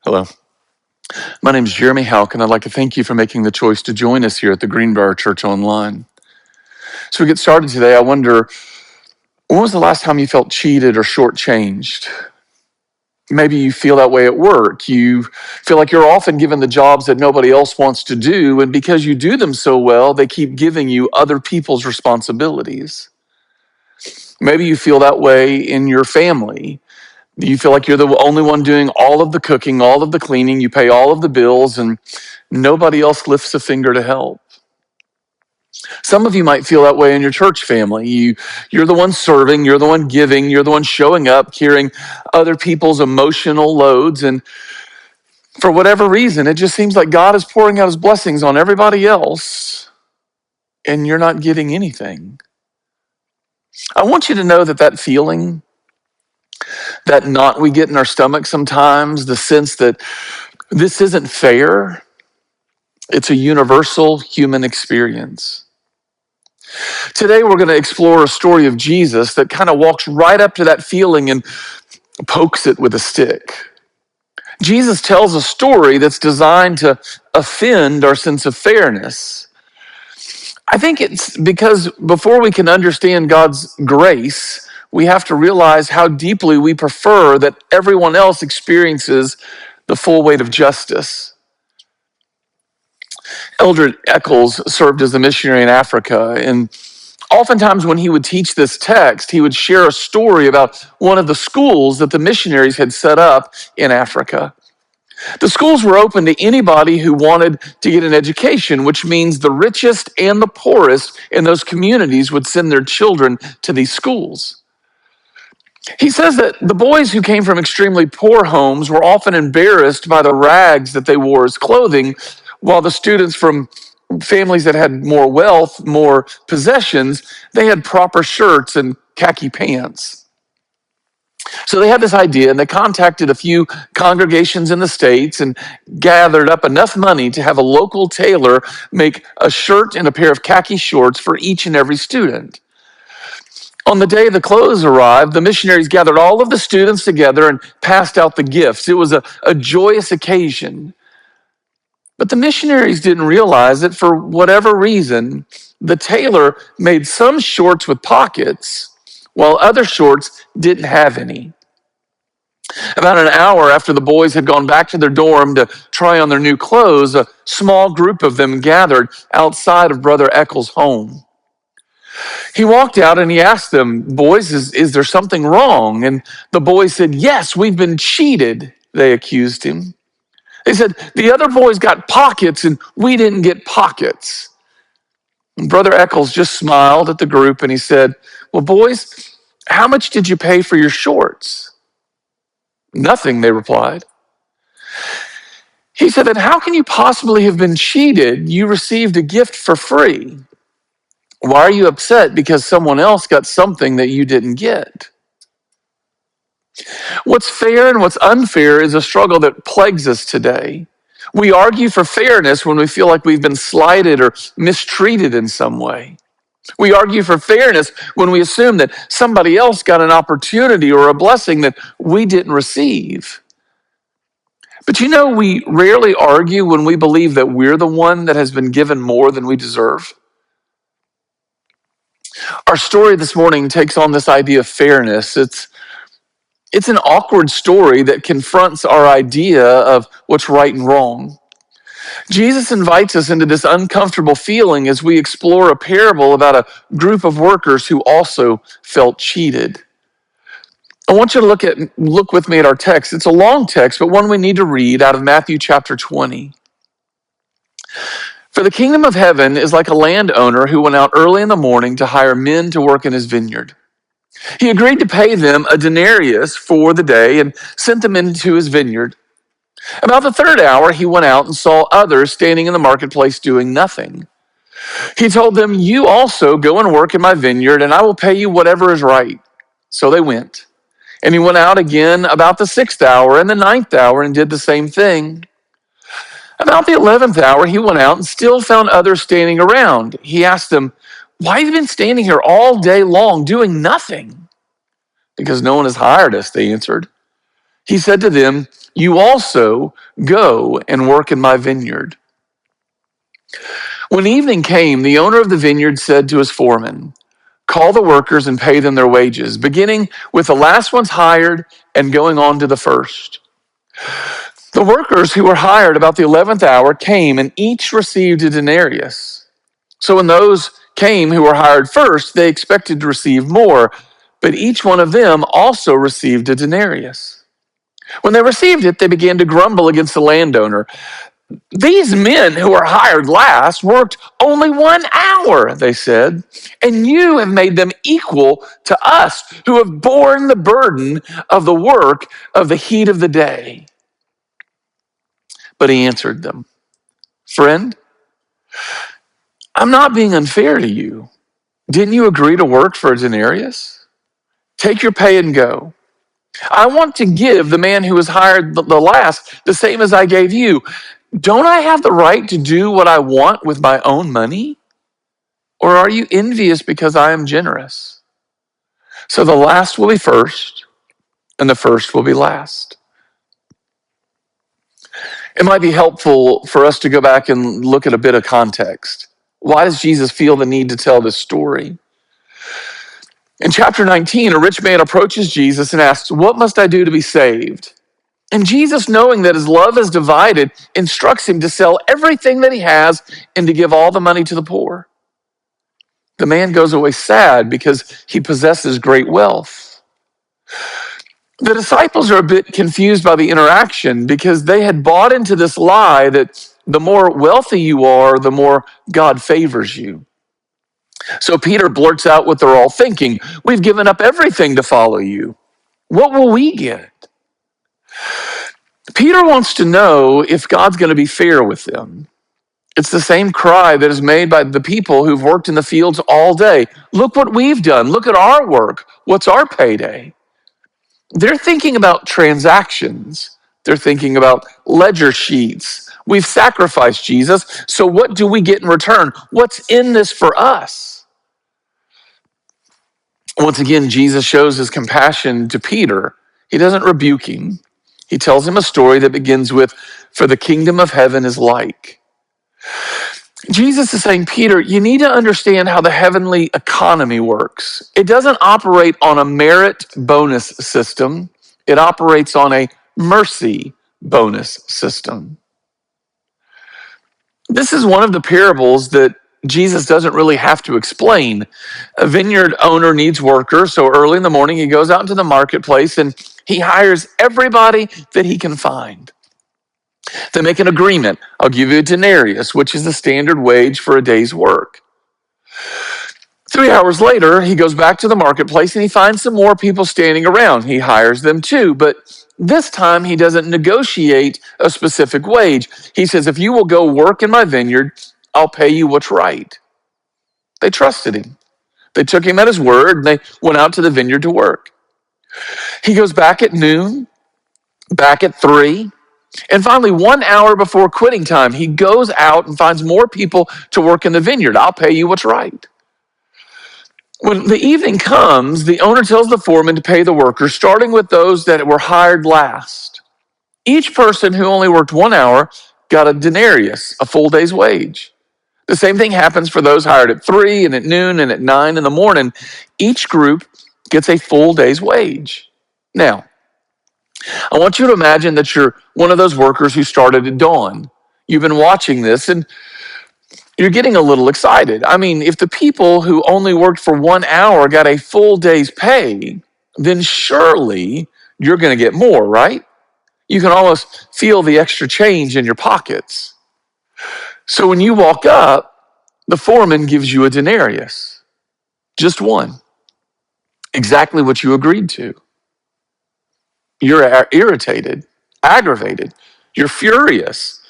Hello, my name is Jeremy Halk, and I'd like to thank you for making the choice to join us here at the Greenbrier Church Online. So we get started today. I wonder, when was the last time you felt cheated or shortchanged? Maybe you feel that way at work. You feel like you're often given the jobs that nobody else wants to do, and because you do them so well, they keep giving you other people's responsibilities. Maybe you feel that way in your family. You feel like you're the only one doing all of the cooking, all of the cleaning, you pay all of the bills, and nobody else lifts a finger to help. Some of you might feel that way in your church family. You're the one serving, you're the one giving, you're the one showing up, carrying other people's emotional loads. And for whatever reason, it just seems like God is pouring out his blessings on everybody else, and you're not getting anything. I want you to know that feeling, that knot we get in our stomach sometimes, the sense that this isn't fair, it's a universal human experience. Today, we're going to explore a story of Jesus that kind of walks right up to that feeling and pokes it with a stick. Jesus tells a story that's designed to offend our sense of fairness. I think it's because before we can understand God's grace, we have to realize how deeply we prefer that everyone else experiences the full weight of justice. Eldred Eccles served as a missionary in Africa, and oftentimes when he would teach this text, he would share a story about one of the schools that the missionaries had set up in Africa. The schools were open to anybody who wanted to get an education, which means the richest and the poorest in those communities would send their children to these schools. He says that the boys who came from extremely poor homes were often embarrassed by the rags that they wore as clothing, while the students from families that had more wealth, more possessions, they had proper shirts and khaki pants. So they had this idea, and they contacted a few congregations in the States and gathered up enough money to have a local tailor make a shirt and a pair of khaki shorts for each and every student. On the day the clothes arrived, the missionaries gathered all of the students together and passed out the gifts. It was a joyous occasion. But the missionaries didn't realize that for whatever reason, the tailor made some shorts with pockets, while other shorts didn't have any. About an hour after the boys had gone back to their dorm to try on their new clothes, a small group of them gathered outside of Brother Eccles' home. He walked out and he asked them, "Boys, is there something wrong?" And the boys said, "Yes, we've been cheated," they accused him. They said, "The other boys got pockets and we didn't get pockets." And Brother Eccles just smiled at the group and he said, "Well, boys, how much did you pay for your shorts?" "Nothing," they replied. He said, "Then how can you possibly have been cheated? You received a gift for free. Why are you upset because someone else got something that you didn't get?" What's fair and what's unfair is a struggle that plagues us today. We argue for fairness when we feel like we've been slighted or mistreated in some way. We argue for fairness when we assume that somebody else got an opportunity or a blessing that we didn't receive. But we rarely argue when we believe that we're the one that has been given more than we deserve. Our story this morning takes on this idea of fairness. It's an awkward story that confronts our idea of what's right and wrong. Jesus invites us into this uncomfortable feeling as we explore a parable about a group of workers who also felt cheated. I want you to look with me at our text. It's a long text, but one we need to read out of Matthew chapter 20. "For the kingdom of heaven is like a landowner who went out early in the morning to hire men to work in his vineyard. He agreed to pay them a denarius for the day and sent them into his vineyard. About the third hour, he went out and saw others standing in the marketplace doing nothing. He told them, 'You also go and work in my vineyard, and I will pay you whatever is right.' So they went. And he went out again about the sixth hour and the ninth hour and did the same thing. About the 11th hour, he went out and still found others standing around. He asked them, 'Why have you been standing here all day long doing nothing?' 'Because no one has hired us,' they answered. He said to them, "You also go and work in my vineyard." When evening came, the owner of the vineyard said to his foreman, "Call the workers and pay them their wages, beginning with the last ones hired and going on to the first." The workers who were hired about the 11th hour came and each received a denarius. So when those came who were hired first, they expected to receive more, but each one of them also received a denarius. When they received it, they began to grumble against the landowner. "These men who were hired last worked only 1 hour," they said, "and you have made them equal to us who have borne the burden of the work of the heat of the day." But he answered them, "Friend, I'm not being unfair to you. Didn't you agree to work for a denarius? Take your pay and go. I want to give the man who was hired the last the same as I gave you. Don't I have the right to do what I want with my own money? Or are you envious because I am generous?" So the last will be first, and the first will be last. It might be helpful for us to go back and look at a bit of context. Why does Jesus feel the need to tell this story? In chapter 19, a rich man approaches Jesus and asks, "What must I do to be saved?" And Jesus, knowing that his love is divided, instructs him to sell everything that he has and to give all the money to the poor. The man goes away sad because he possesses great wealth. The disciples are a bit confused by the interaction because they had bought into this lie that the more wealthy you are, the more God favors you. So Peter blurts out what they're all thinking: "We've given up everything to follow you. What will we get?" Peter wants to know if God's going to be fair with them. It's the same cry that is made by the people who've worked in the fields all day. "Look what we've done. Look at our work. What's our payday?" They're thinking about transactions. They're thinking about ledger sheets. We've sacrificed Jesus, so what do we get in return? What's in this for us? Once again, Jesus shows his compassion to Peter. He doesn't rebuke him. He tells him a story that begins with, "For the kingdom of heaven is like." Jesus is saying, "Peter, you need to understand how the heavenly economy works. It doesn't operate on a merit bonus system. It operates on a mercy bonus system." This is one of the parables that Jesus doesn't really have to explain. A vineyard owner needs workers, so early in the morning he goes out into the marketplace and he hires everybody that he can find. They make an agreement. "I'll give you a denarius," which is the standard wage for a day's work. 3 hours later, he goes back to the marketplace and he finds some more people standing around. He hires them too, but this time he doesn't negotiate a specific wage. He says, "If you will go work in my vineyard, I'll pay you what's right." They trusted him. They took him at his word and they went out to the vineyard to work. He goes back at noon, back at 3, and finally 1 hour before quitting time, he goes out and finds more people to work in the vineyard. "I'll pay you what's right." When the evening comes, the owner tells the foreman to pay the workers, starting with those that were hired last. Each person who only worked 1 hour got a denarius, a full day's wage. The same thing happens for those hired at 3 and at noon and at 9 in the morning. Each group gets a full day's wage. Now, I want you to imagine that you're one of those workers who started at dawn. You've been watching this and you're getting a little excited. I mean, if the people who only worked for 1 hour got a full day's pay, then surely you're going to get more, right? You can almost feel the extra change in your pockets. So when you walk up, the foreman gives you a denarius, just one, exactly what you agreed to. You're irritated, aggravated, you're furious.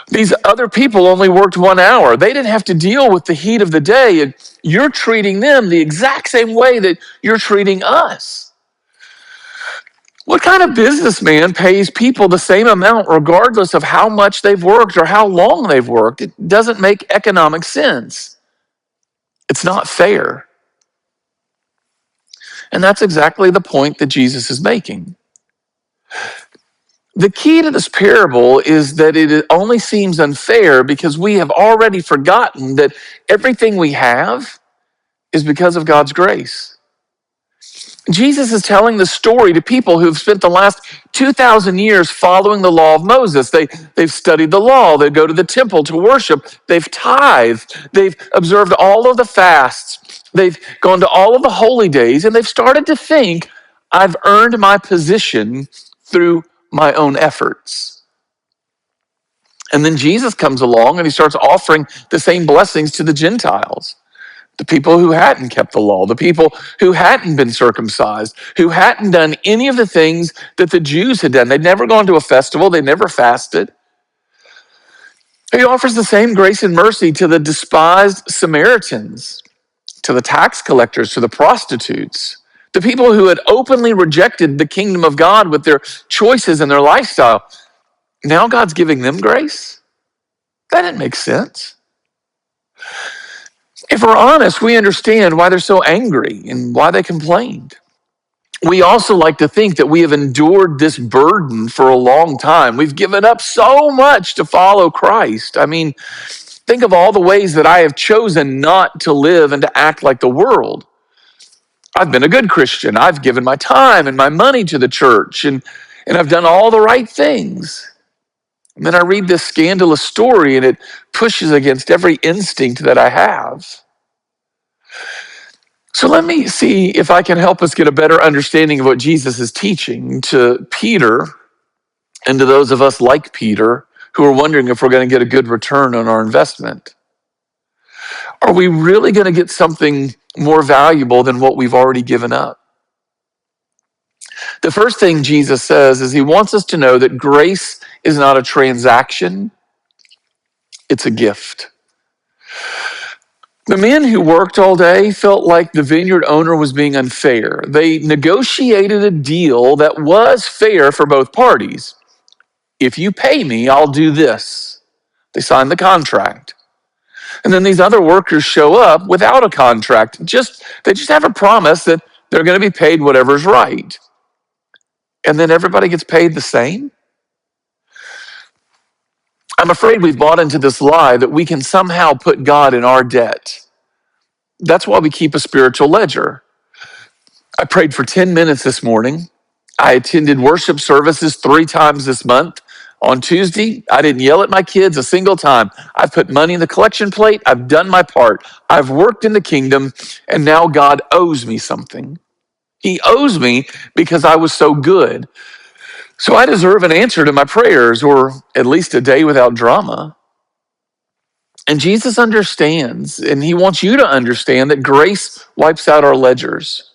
These other people only worked 1 hour. They didn't have to deal with the heat of the day, and you're treating them the exact same way that you're treating us. What kind of businessman pays people the same amount regardless of how much they've worked or how long they've worked? It doesn't make economic sense. It's not fair. And that's exactly the point that Jesus is making. The key to this parable is that it only seems unfair because we have already forgotten that everything we have is because of God's grace. Jesus is telling the story to people who've spent the last 2,000 years following the law of Moses. They've studied the law. They go to the temple to worship. They've tithed. They've observed all of the fasts. They've gone to all of the holy days, and they've started to think, I've earned my position through my own efforts. And then Jesus comes along and he starts offering the same blessings to the Gentiles. The people who hadn't kept the law, the people who hadn't been circumcised, who hadn't done any of the things that the Jews had done. They'd never gone to a festival, they never fasted. He offers the same grace and mercy to the despised Samaritans, to the tax collectors, to the prostitutes, the people who had openly rejected the kingdom of God with their choices and their lifestyle. Now God's giving them grace? That didn't make sense. If we're honest, we understand why they're so angry and why they complained. We also like to think that we have endured this burden for a long time. We've given up so much to follow Christ. I mean, think of all the ways that I have chosen not to live and to act like the world. I've been a good Christian. I've given my time and my money to the church, and I've done all the right things. And then I read this scandalous story and it pushes against every instinct that I have. So let me see if I can help us get a better understanding of what Jesus is teaching to Peter and to those of us like Peter who are wondering if we're going to get a good return on our investment. Are we really going to get something more valuable than what we've already given up? The first thing Jesus says is he wants us to know that grace is not a transaction, it's a gift. The men who worked all day felt like the vineyard owner was being unfair. They negotiated a deal that was fair for both parties. If you pay me, I'll do this. They signed the contract. And then these other workers show up without a contract. They just have a promise that they're going to be paid whatever's right. And then everybody gets paid the same. I'm afraid we've bought into this lie that we can somehow put God in our debt. That's why we keep a spiritual ledger. I prayed for 10 minutes this morning. I attended worship services 3 times this month. On Tuesday, I didn't yell at my kids a single time. I've put money in the collection plate. I've done my part. I've worked in the kingdom, and now God owes me something. He owes me because I was so good. So I deserve an answer to my prayers, or at least a day without drama. And Jesus understands, and he wants you to understand that grace wipes out our ledgers.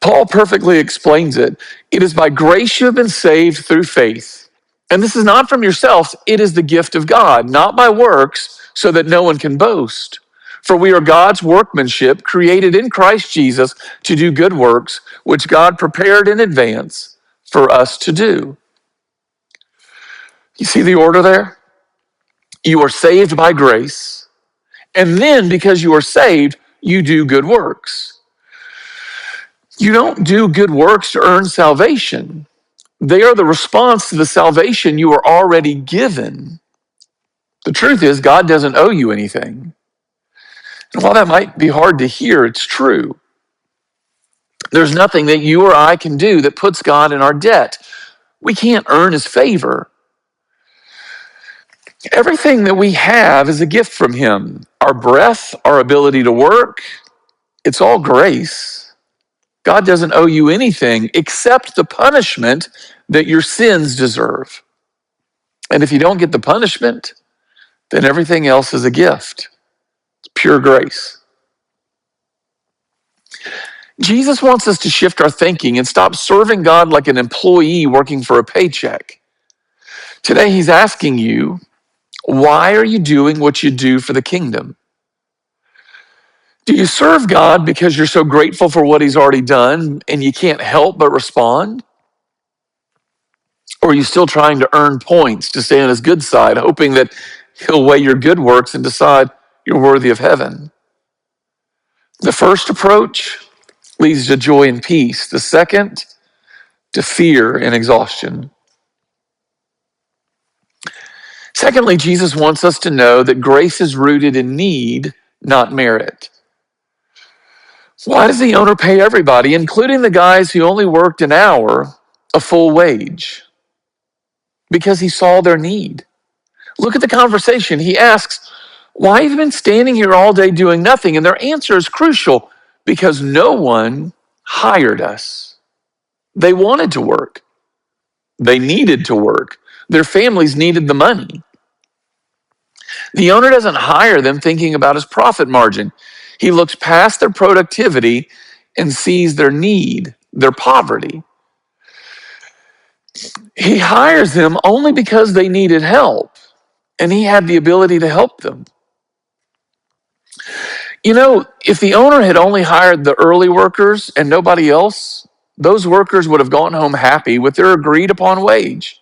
Paul perfectly explains it. It is by grace you have been saved through faith. And this is not from yourselves, it is the gift of God, not by works, so that no one can boast. For we are God's workmanship, created in Christ Jesus to do good works, which God prepared in advance for us to do. You see the order there? You are saved by grace, and then because you are saved, you do good works. You don't do good works to earn salvation. They are the response to the salvation you are already given. The truth is, God doesn't owe you anything. And while that might be hard to hear, it's true. There's nothing that you or I can do that puts God in our debt. We can't earn his favor. Everything that we have is a gift from him. Our breath, our ability to work, it's all grace. God doesn't owe you anything except the punishment that your sins deserve. And if you don't get the punishment, then everything else is a gift. It's pure grace. Jesus wants us to shift our thinking and stop serving God like an employee working for a paycheck. Today, he's asking you, why are you doing what you do for the kingdom? Do you serve God because you're so grateful for what he's already done and you can't help but respond? Or are you still trying to earn points to stay on his good side, hoping that he'll weigh your good works and decide you're worthy of heaven? The first approach leads to joy and peace. The second, to fear and exhaustion. Secondly, Jesus wants us to know that grace is rooted in need, not merit. Why does the owner pay everybody, including the guys who only worked an hour, a full wage? Because he saw their need. Look at the conversation. He asks, why have you been standing here all day doing nothing? And their answer is crucial, because no one hired us. They wanted to work. They needed to work. Their families needed the money. The owner doesn't hire them thinking about his profit margin. He looks past their productivity and sees their need, their poverty. He hires them only because they needed help, and he had the ability to help them. You know, if the owner had only hired the early workers and nobody else, those workers would have gone home happy with their agreed upon wage.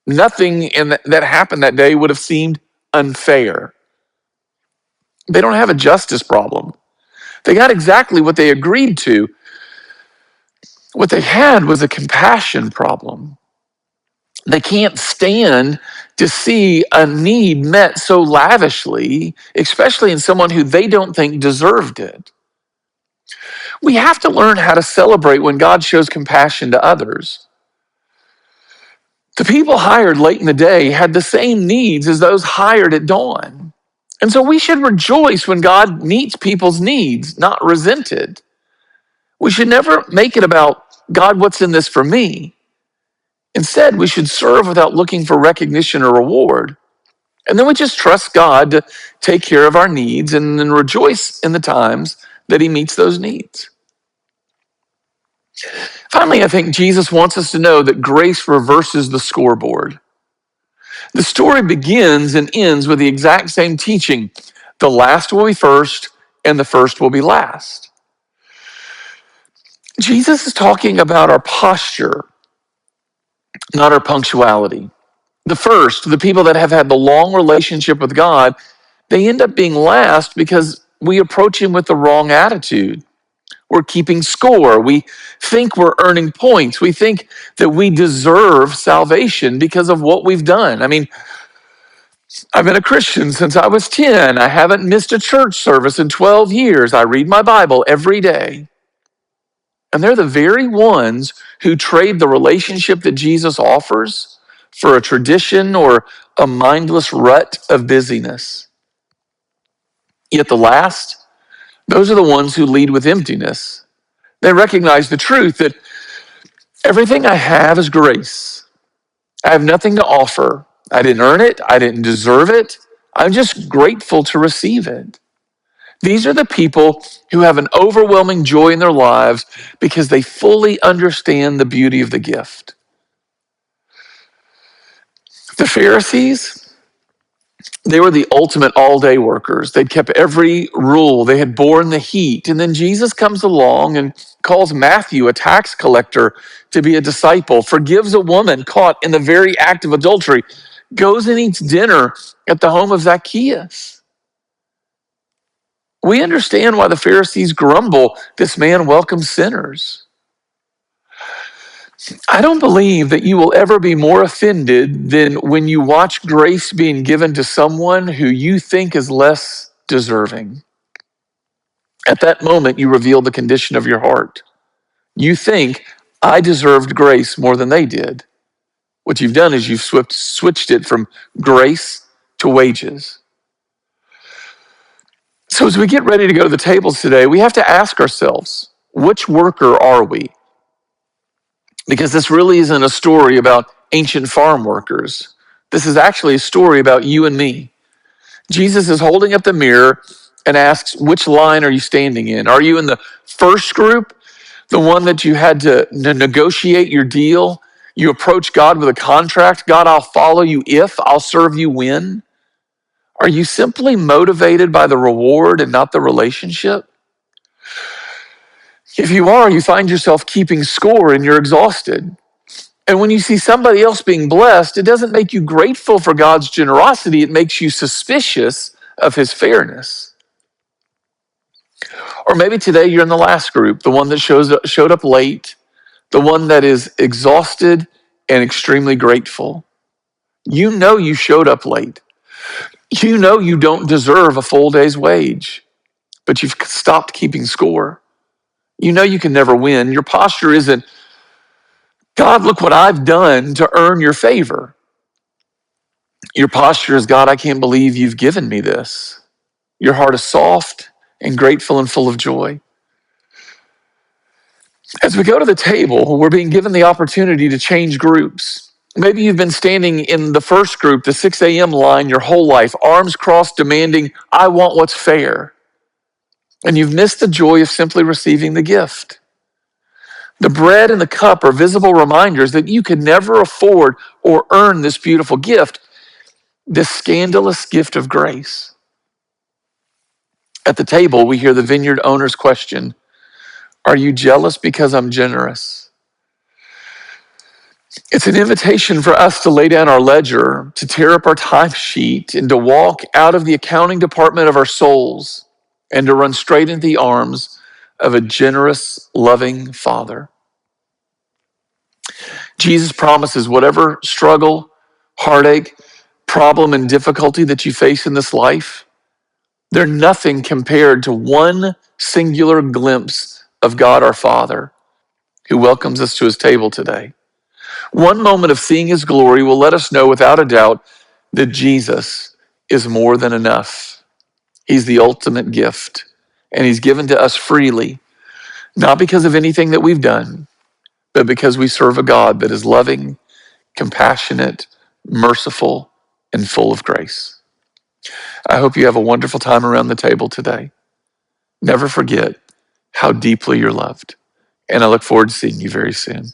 Nothing that happened that day would have seemed unfair. They don't have a justice problem. They got exactly what they agreed to. What they had was a compassion problem. They can't stand to see a need met so lavishly, especially in someone who they don't think deserved it. We have to learn how to celebrate when God shows compassion to others. The people hired late in the day had the same needs as those hired at dawn. And so we should rejoice when God meets people's needs, not resent it. We should never make it about, God, what's in this for me? Instead, we should serve without looking for recognition or reward. And then we just trust God to take care of our needs and then rejoice in the times that he meets those needs. Finally, I think Jesus wants us to know that grace reverses the scoreboard. The story begins and ends with the exact same teaching. The last will be first, and the first will be last. Jesus is talking about our posture, not our punctuality. The first, the people that have had the long relationship with God, they end up being last because we approach him with the wrong attitude. We're keeping score. We think we're earning points. We think that we deserve salvation because of what we've done. I mean, I've been a Christian since I was 10. I haven't missed a church service in 12 years. I read my Bible every day. And they're the very ones who trade the relationship that Jesus offers for a tradition or a mindless rut of busyness. Yet the last, those are the ones who lead with emptiness. They recognize the truth that everything I have is grace. I have nothing to offer. I didn't earn it. I didn't deserve it. I'm just grateful to receive it. These are the people who have an overwhelming joy in their lives because they fully understand the beauty of the gift. The Pharisees, they were the ultimate all-day workers. They'd kept every rule. They had borne the heat. And then Jesus comes along and calls Matthew, a tax collector, to be a disciple, forgives a woman caught in the very act of adultery, goes and eats dinner at the home of Zacchaeus. We understand why the Pharisees grumble, this man welcomes sinners. I don't believe that you will ever be more offended than when you watch grace being given to someone who you think is less deserving. At that moment, you reveal the condition of your heart. You think, I deserved grace more than they did. What you've done is you've switched it from grace to wages. So as we get ready to go to the tables today, we have to ask ourselves, which worker are we? Because this really isn't a story about ancient farm workers. This is actually a story about you and me. Jesus is holding up the mirror and asks, which line are you standing in? Are you in the first group, the one that you had to negotiate your deal? You approach God with a contract. God, I'll follow you if, I'll serve you when. Are you simply motivated by the reward and not the relationship? If you are, you find yourself keeping score and you're exhausted. And when you see somebody else being blessed, it doesn't make you grateful for God's generosity. It makes you suspicious of his fairness. Or maybe today you're in the last group, the one that showed up late, the one that is exhausted and extremely grateful. You know you showed up late. You know you don't deserve a full day's wage, but you've stopped keeping score. You know you can never win. Your posture isn't, God, look what I've done to earn your favor. Your posture is, God, I can't believe you've given me this. Your heart is soft and grateful and full of joy. As we go to the table, we're being given the opportunity to change groups. Maybe you've been standing in the first group, the 6 a.m. line, your whole life, arms crossed, demanding, I want what's fair. And you've missed the joy of simply receiving the gift. The bread and the cup are visible reminders that you could never afford or earn this beautiful gift, this scandalous gift of grace. At the table, we hear the vineyard owner's question, are you jealous because I'm generous? It's an invitation for us to lay down our ledger, to tear up our timesheet, and to walk out of the accounting department of our souls and to run straight into the arms of a generous, loving Father. Jesus promises whatever struggle, heartache, problem, and difficulty that you face in this life, they're nothing compared to one singular glimpse of God our Father who welcomes us to his table today. One moment of seeing his glory will let us know without a doubt that Jesus is more than enough. He's the ultimate gift, and he's given to us freely, not because of anything that we've done, but because we serve a God that is loving, compassionate, merciful, and full of grace. I hope you have a wonderful time around the table today. Never forget how deeply you're loved, and I look forward to seeing you very soon.